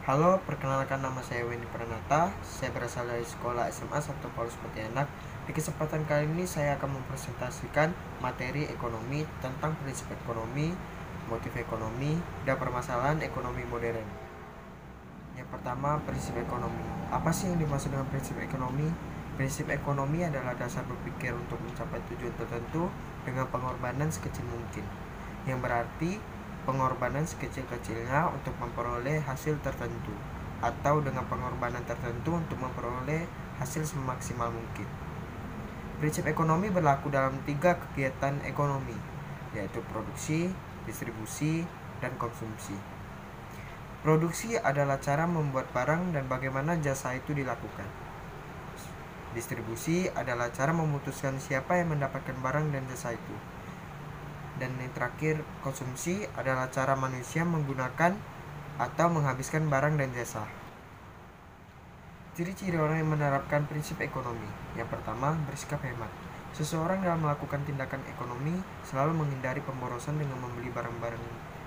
Halo, perkenalkan nama saya Wendy Pranata. Saya berasal dari sekolah SMA 1 Paulus Pontianak. Di kesempatan kali ini saya akan mempresentasikan materi ekonomi tentang prinsip ekonomi, motif ekonomi, dan permasalahan ekonomi modern. Yang pertama, prinsip ekonomi. Apa sih yang dimaksud dengan prinsip ekonomi? Prinsip ekonomi adalah dasar berpikir untuk mencapai tujuan tertentu dengan pengorbanan sekecil mungkin. Yang berarti pengorbanan sekecil-kecilnya untuk memperoleh hasil tertentu, atau dengan pengorbanan tertentu untuk memperoleh hasil semaksimal mungkin. Prinsip ekonomi berlaku dalam 3 kegiatan ekonomi, yaitu produksi, distribusi, dan konsumsi. Produksi adalah cara membuat barang dan bagaimana jasa itu dilakukan. Distribusi adalah cara memutuskan siapa yang mendapatkan barang dan jasa itu. Dan yang terakhir, konsumsi adalah cara manusia menggunakan atau menghabiskan barang dan jasa. Ciri-ciri orang yang menerapkan prinsip ekonomi. Yang pertama, bersikap hemat. Seseorang dalam melakukan tindakan ekonomi selalu menghindari pemborosan dengan membeli barang-barang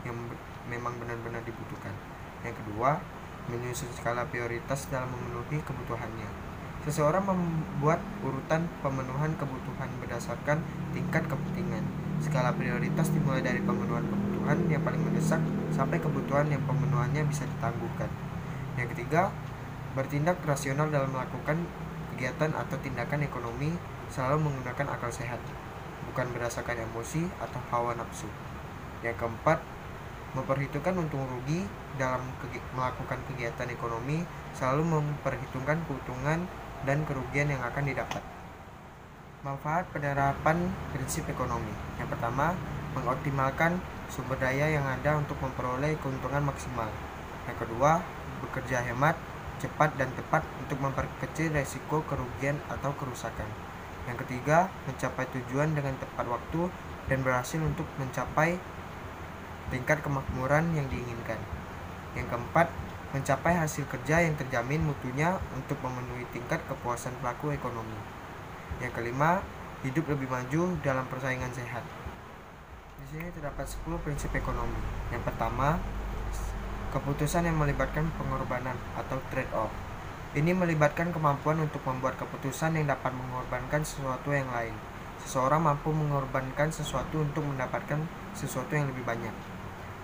yang memang benar-benar dibutuhkan. Yang kedua, menyusun skala prioritas dalam memenuhi kebutuhannya. Seseorang membuat urutan pemenuhan kebutuhan berdasarkan tingkat kepentingan. Skala prioritas dimulai dari pemenuhan kebutuhan yang paling mendesak sampai kebutuhan yang pemenuhannya bisa ditangguhkan. Yang ketiga, bertindak rasional dalam melakukan kegiatan atau tindakan ekonomi selalu menggunakan akal sehat, bukan berdasarkan emosi atau hawa nafsu. Yang keempat, memperhitungkan untung rugi dalam melakukan kegiatan ekonomi, selalu memperhitungkan keuntungan dan kerugian yang akan didapat. Manfaat penerapan prinsip ekonomi. Yang pertama, mengoptimalkan sumber daya yang ada untuk memperoleh keuntungan maksimal. Yang kedua, bekerja hemat, cepat dan tepat untuk memperkecil resiko kerugian atau kerusakan. Yang ketiga, mencapai tujuan dengan tepat waktu dan berhasil untuk mencapai tingkat kemakmuran yang diinginkan. Yang keempat, mencapai hasil kerja yang terjamin mutunya untuk memenuhi tingkat kepuasan pelaku ekonomi. Yang kelima, hidup lebih maju dalam persaingan sehat. Di sini terdapat 10 prinsip ekonomi. Yang pertama, keputusan yang melibatkan pengorbanan atau trade-off. Ini melibatkan kemampuan untuk membuat keputusan yang dapat mengorbankan sesuatu yang lain. Seseorang mampu mengorbankan sesuatu untuk mendapatkan sesuatu yang lebih banyak.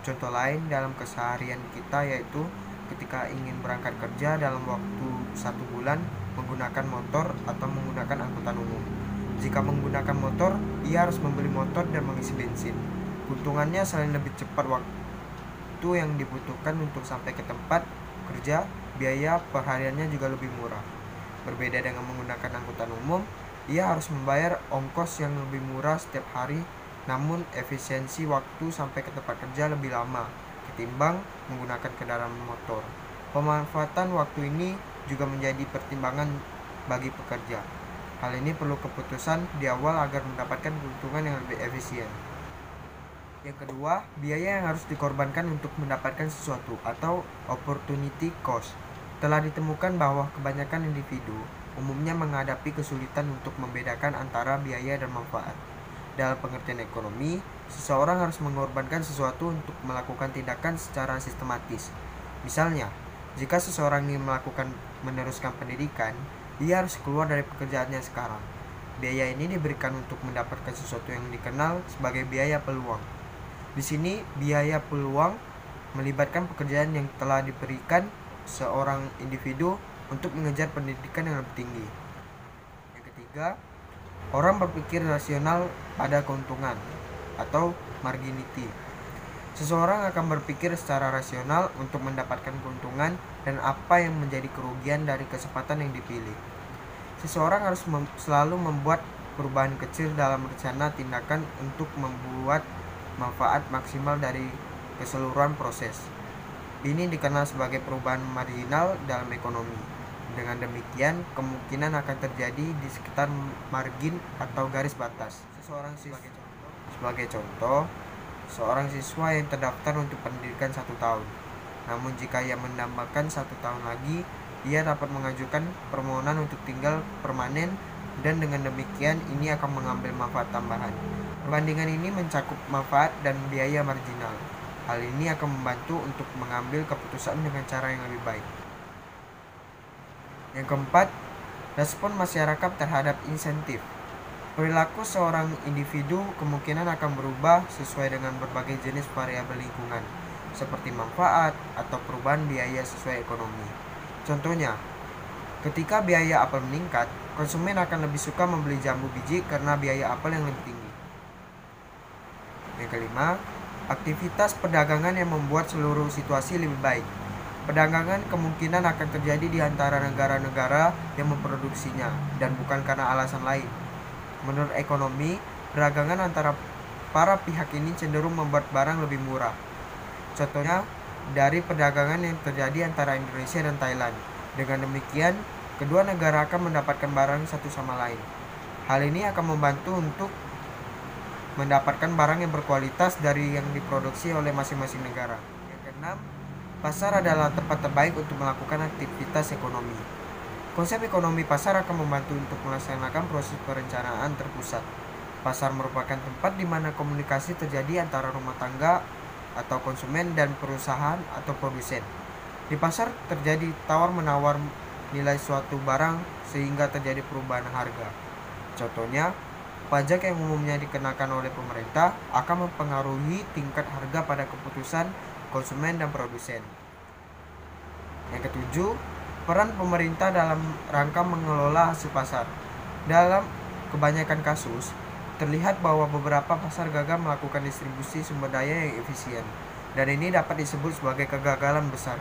Contoh lain dalam keseharian kita yaitu ketika ingin berangkat kerja dalam waktu 1 bulan menggunakan motor atau menggunakan angkutan umum. Jika menggunakan motor, ia harus membeli motor dan mengisi bensin. Keuntungannya selain lebih cepat waktu yang dibutuhkan untuk sampai ke tempat kerja, biaya perhariannya juga lebih murah. Berbeda dengan menggunakan angkutan umum, ia harus membayar ongkos yang lebih murah setiap hari, namun efisiensi waktu sampai ke tempat kerja lebih lama ketimbang menggunakan kendaraan motor. Pemanfaatan waktu ini juga menjadi pertimbangan bagi pekerja. Hal ini perlu keputusan di awal agar mendapatkan keuntungan yang lebih efisien. Yang kedua, biaya yang harus dikorbankan untuk mendapatkan sesuatu atau opportunity cost. Telah ditemukan bahwa kebanyakan individu umumnya menghadapi kesulitan untuk membedakan antara biaya dan manfaat. Dalam pengertian ekonomi, seseorang harus mengorbankan sesuatu untuk melakukan tindakan secara sistematis. Misalnya, jika seseorang ingin meneruskan pendidikan, ia harus keluar dari pekerjaannya sekarang. Biaya ini diberikan untuk mendapatkan sesuatu yang dikenal sebagai biaya peluang. Di sini, biaya peluang melibatkan pekerjaan yang telah diberikan seorang individu untuk mengejar pendidikan yang lebih tinggi. Yang ketiga, orang berpikir rasional pada keuntungan atau marginality. Seseorang akan berpikir secara rasional untuk mendapatkan keuntungan dan apa yang menjadi kerugian dari kesempatan yang dipilih. Seseorang harus selalu membuat perubahan kecil dalam rencana tindakan untuk membuat manfaat maksimal dari keseluruhan proses. Ini dikenal sebagai perubahan marginal dalam ekonomi. Dengan demikian, kemungkinan akan terjadi di sekitar margin atau garis batas. Sebagai contoh, seorang siswa yang terdaftar untuk pendidikan 1 tahun. Namun jika ia menambahkan 1 tahun lagi, ia dapat mengajukan permohonan untuk tinggal permanen dan dengan demikian ini akan mengambil manfaat tambahan. Perbandingan ini mencakup manfaat dan biaya marginal. Hal ini akan membantu untuk mengambil keputusan dengan cara yang lebih baik. Yang keempat, respon masyarakat terhadap insentif. Perilaku seorang individu kemungkinan akan berubah sesuai dengan berbagai jenis variabel lingkungan, seperti manfaat atau perubahan biaya sesuai ekonomi. Contohnya, ketika biaya apel meningkat, konsumen akan lebih suka membeli jambu biji karena biaya apel yang lebih tinggi. Yang kelima, aktivitas perdagangan yang membuat seluruh situasi lebih baik. Perdagangan kemungkinan akan terjadi di antara negara-negara yang memproduksinya dan bukan karena alasan lain. Menurut ekonomi, perdagangan antara para pihak ini cenderung membuat barang lebih murah. Contohnya, dari perdagangan yang terjadi antara Indonesia dan Thailand. Dengan demikian, kedua negara akan mendapatkan barang satu sama lain. Hal ini akan membantu untuk mendapatkan barang yang berkualitas dari yang diproduksi oleh masing-masing negara. Yang keenam, pasar adalah tempat terbaik untuk melakukan aktivitas ekonomi. Konsep ekonomi pasar akan membantu untuk melaksanakan proses perencanaan terpusat. Pasar merupakan tempat di mana komunikasi terjadi antara rumah tangga atau konsumen dan perusahaan atau produsen. Di pasar terjadi tawar-menawar nilai suatu barang sehingga terjadi perubahan harga. Contohnya, pajak yang umumnya dikenakan oleh pemerintah akan mempengaruhi tingkat harga pada keputusan konsumen dan produsen. Yang ketujuh, peran pemerintah dalam rangka mengelola hasil pasar. Dalam kebanyakan kasus, terlihat bahwa beberapa pasar gagal melakukan distribusi sumber daya yang efisien, dan ini dapat disebut sebagai kegagalan besar.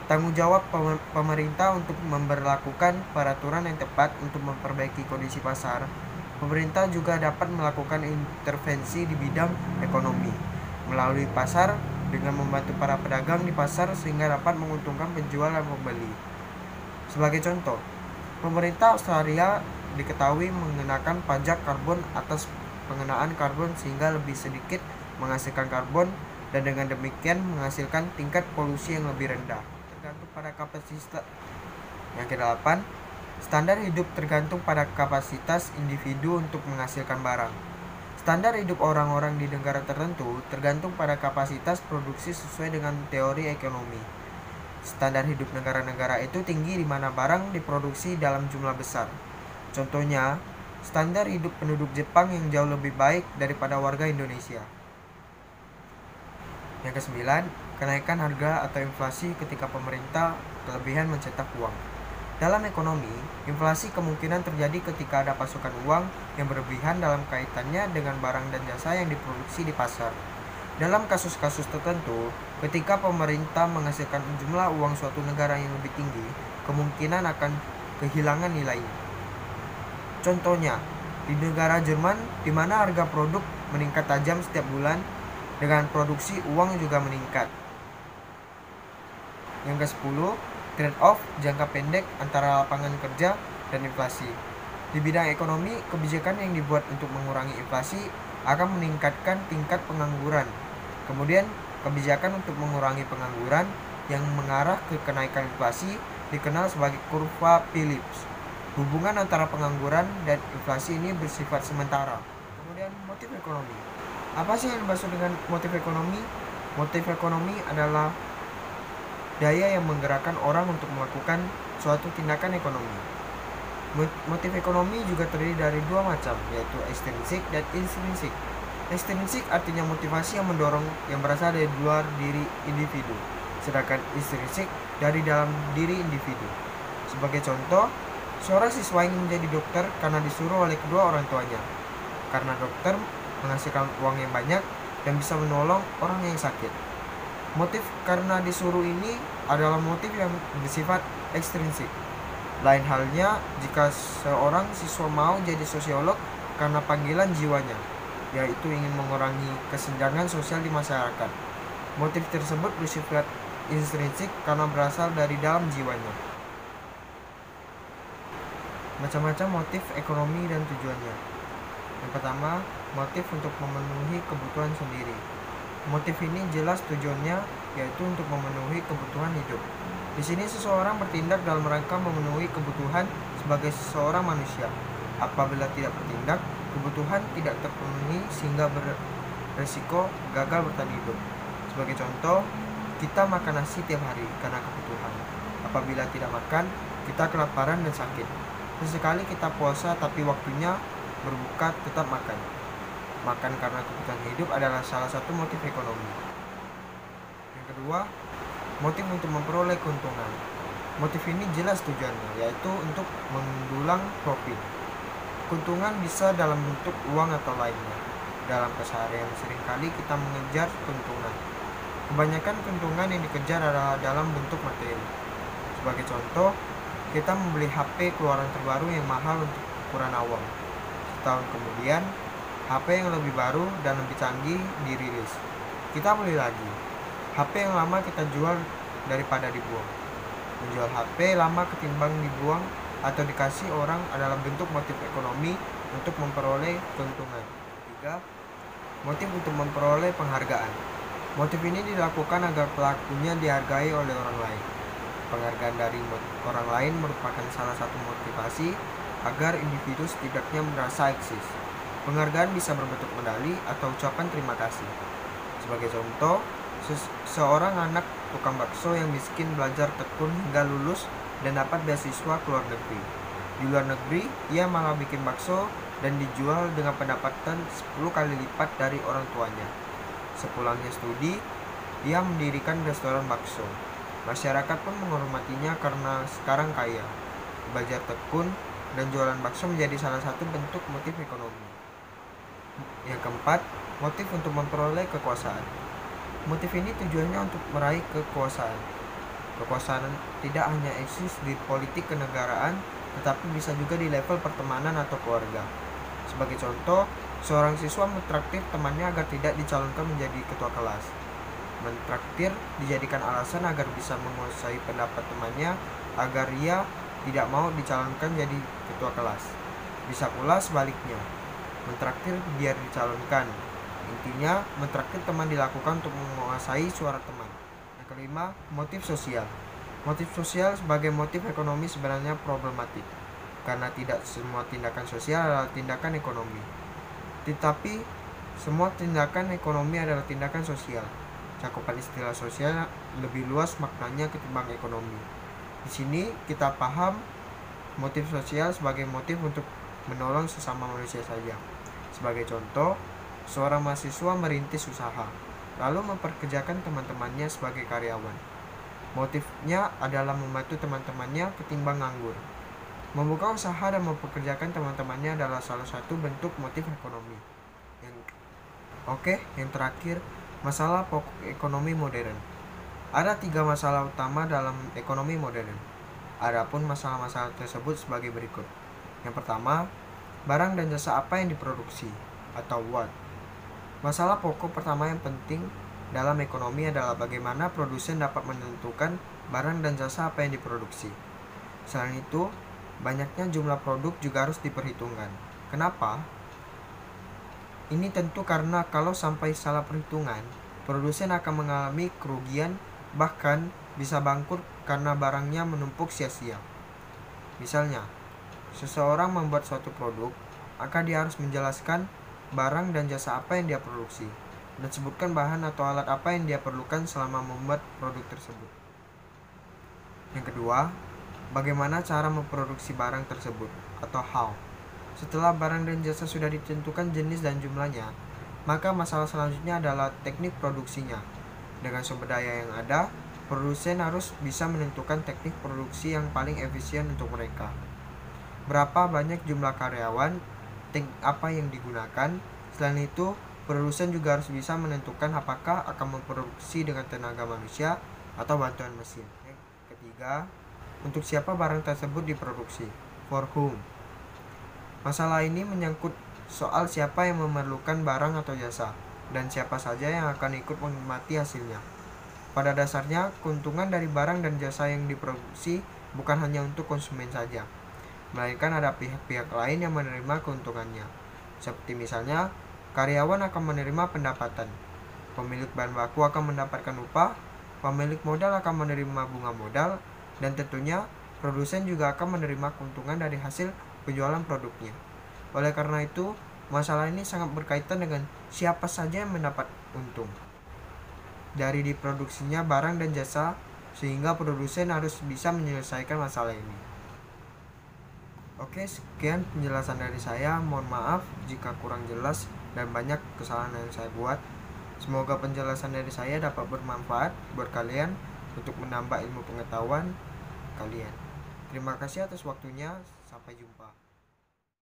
Tanggung jawab pemerintah untuk memberlakukan peraturan yang tepat untuk memperbaiki kondisi pasar. Pemerintah juga dapat melakukan intervensi di bidang ekonomi melalui pasar dengan membantu para pedagang di pasar sehingga dapat menguntungkan penjual dan pembeli. Sebagai contoh, pemerintah Australia diketahui mengenakan pajak karbon atas pengenaan karbon sehingga lebih sedikit menghasilkan karbon dan dengan demikian menghasilkan tingkat polusi yang lebih rendah. Tergantung pada kapasitas. Yang kedelapan, standar hidup tergantung pada kapasitas individu untuk menghasilkan barang. Standar hidup orang-orang di negara tertentu tergantung pada kapasitas produksi sesuai dengan teori ekonomi. Standar hidup negara-negara itu tinggi di mana barang diproduksi dalam jumlah besar. Contohnya, standar hidup penduduk Jepang yang jauh lebih baik daripada warga Indonesia. Yang kesembilan, kenaikan harga atau inflasi ketika pemerintah kelebihan mencetak uang. Dalam ekonomi, inflasi kemungkinan terjadi ketika ada pasokan uang yang berlebihan dalam kaitannya dengan barang dan jasa yang diproduksi di pasar. Dalam kasus-kasus tertentu, ketika pemerintah menghasilkan jumlah uang suatu negara yang lebih tinggi, kemungkinan akan kehilangan nilainya. Contohnya, di negara Jerman, di mana harga produk meningkat tajam setiap bulan, dengan produksi uang juga meningkat. Yang ke-10, trade-off jangka pendek antara lapangan kerja dan inflasi. Di bidang ekonomi, kebijakan yang dibuat untuk mengurangi inflasi akan meningkatkan tingkat pengangguran. Kemudian, kebijakan untuk mengurangi pengangguran yang mengarah ke kenaikan inflasi dikenal sebagai kurva Phillips. Hubungan antara pengangguran dan inflasi ini bersifat sementara. Kemudian, motif ekonomi. Apa sih yang dimaksud dengan motif ekonomi? Motif ekonomi adalah daya yang menggerakkan orang untuk melakukan suatu tindakan ekonomi. Motif ekonomi juga terdiri dari dua macam, yaitu ekstrinsik dan intrinsik. Ekstrinsik artinya motivasi yang mendorong yang berasal dari luar diri individu, sedangkan intrinsik dari dalam diri individu. Sebagai contoh, seorang siswa ingin menjadi dokter karena disuruh oleh kedua orang tuanya. Karena dokter menghasilkan uang yang banyak dan bisa menolong orang yang sakit. Motif karena disuruh ini adalah motif yang bersifat ekstrinsik. Lain halnya jika seorang siswa mau jadi sosiolog karena panggilan jiwanya, yaitu ingin mengurangi kesenjangan sosial di masyarakat. Motif tersebut bersifat intrinsik karena berasal dari dalam jiwanya. Macam-macam motif ekonomi dan tujuannya. Yang pertama, motif untuk memenuhi kebutuhan sendiri. Motif ini jelas tujuannya, yaitu untuk memenuhi kebutuhan hidup. Di sini seseorang bertindak dalam rangka memenuhi kebutuhan sebagai seorang manusia. Apabila tidak bertindak, kebutuhan tidak terpenuhi sehingga beresiko gagal bertahan hidup. Sebagai contoh, kita makan nasi tiap hari karena kebutuhan. Apabila tidak makan, kita kelaparan dan sakit. Sesekali kita puasa tapi waktunya berbuka tetap makan. Makan karena kebutuhan hidup adalah salah satu motif ekonomi. Yang kedua, motif untuk memperoleh keuntungan. Motif ini jelas tujuannya, yaitu untuk mendulang profit. Keuntungan bisa dalam bentuk uang atau lainnya. Dalam keseharian seringkali kita mengejar keuntungan. Kebanyakan keuntungan yang dikejar adalah dalam bentuk materi. Sebagai contoh, kita membeli HP keluaran terbaru yang mahal untuk ukuran awam. Setahun kemudian, HP yang lebih baru dan lebih canggih dirilis. Kita beli lagi. HP yang lama kita jual daripada dibuang. Menjual HP lama ketimbang dibuang atau dikasih orang adalah bentuk motif ekonomi untuk memperoleh keuntungan. Ketiga, motif untuk memperoleh penghargaan. Motif ini dilakukan agar pelakunya dihargai oleh orang lain. Penghargaan dari orang lain merupakan salah satu motivasi agar individu setidaknya merasa eksis. Penghargaan bisa berbentuk medali atau ucapan terima kasih. Sebagai contoh, seorang anak tukang bakso yang miskin belajar tekun hingga lulus dan dapat beasiswa ke luar negeri. Di luar negeri, ia malah bikin bakso dan dijual dengan pendapatan 10 kali lipat dari orang tuanya. Sepulangnya studi, ia mendirikan restoran bakso. Masyarakat pun menghormatinya karena sekarang kaya. Belajar tekun dan jualan bakso menjadi salah satu bentuk motif ekonomi. Yang keempat, motif untuk memperoleh kekuasaan. Motif ini tujuannya untuk meraih kekuasaan. Kekuasaan tidak hanya eksis di politik kenegaraan, tetapi bisa juga di level pertemanan atau keluarga. Sebagai contoh, seorang siswa mentraktir temannya agar tidak dicalonkan menjadi ketua kelas. Mentraktir dijadikan alasan agar bisa menguasai pendapat temannya agar ia tidak mau dicalonkan jadi ketua kelas. Bisa pula sebaliknya, mentraktir biar dicalonkan. Intinya, mentraktir teman dilakukan untuk menguasai suara teman. Yang kelima, motif sosial. Motif sosial sebagai motif ekonomi sebenarnya problematik, karena tidak semua tindakan sosial adalah tindakan ekonomi. Tetapi, semua tindakan ekonomi adalah tindakan sosial. Cakupan istilah sosial lebih luas maknanya ketimbang ekonomi. Di sini kita paham motif sosial sebagai motif untuk menolong sesama manusia saja. Sebagai contoh, seorang mahasiswa merintis usaha, lalu memperkerjakan teman-temannya sebagai karyawan. Motifnya adalah membantu teman-temannya ketimbang nganggur. Membuka usaha dan mempekerjakan teman-temannya adalah salah satu bentuk motif ekonomi. Yang terakhir, masalah pokok ekonomi modern. Ada 3 masalah utama dalam ekonomi modern. Adapun masalah-masalah tersebut sebagai berikut. Yang pertama, barang dan jasa apa yang diproduksi atau what. Masalah pokok pertama yang penting dalam ekonomi adalah bagaimana produsen dapat menentukan barang dan jasa apa yang diproduksi. Selain itu, banyaknya jumlah produk juga harus diperhitungkan. Kenapa? Ini tentu karena kalau sampai salah perhitungan, produsen akan mengalami kerugian, bahkan bisa bangkrut karena barangnya menumpuk sia-sia. Misalnya, seseorang membuat suatu produk, maka dia harus menjelaskan barang dan jasa apa yang dia produksi, dan sebutkan bahan atau alat apa yang dia perlukan selama membuat produk tersebut. Yang kedua, bagaimana cara memproduksi barang tersebut atau how. Setelah barang dan jasa sudah ditentukan jenis dan jumlahnya, maka masalah selanjutnya adalah teknik produksinya. Dengan sumber daya yang ada, produsen harus bisa menentukan teknik produksi yang paling efisien untuk mereka. Berapa banyak jumlah karyawan, teknik apa yang digunakan. Selain itu, produsen juga harus bisa menentukan apakah akan memproduksi dengan tenaga manusia atau bantuan mesin. Yang ketiga, untuk siapa barang tersebut diproduksi, for whom. Masalah ini menyangkut soal siapa yang memerlukan barang atau jasa, dan siapa saja yang akan ikut menikmati hasilnya. Pada dasarnya, keuntungan dari barang dan jasa yang diproduksi bukan hanya untuk konsumen saja, melainkan ada pihak-pihak lain yang menerima keuntungannya. Seperti misalnya, karyawan akan menerima pendapatan, pemilik bahan baku akan mendapatkan upah, pemilik modal akan menerima bunga modal, dan tentunya produsen juga akan menerima keuntungan dari hasil penjualan produknya. Oleh karena itu, masalah ini sangat berkaitan dengan siapa saja yang mendapat untung. dari diproduksinya barang dan jasa, sehingga produsen harus bisa menyelesaikan masalah ini. Oke, sekian penjelasan dari saya. Mohon maaf jika kurang jelas dan banyak kesalahan yang saya buat. Semoga penjelasan dari saya dapat bermanfaat buat kalian untuk menambah ilmu pengetahuan kalian. Terima kasih atas waktunya. Sampai jumpa.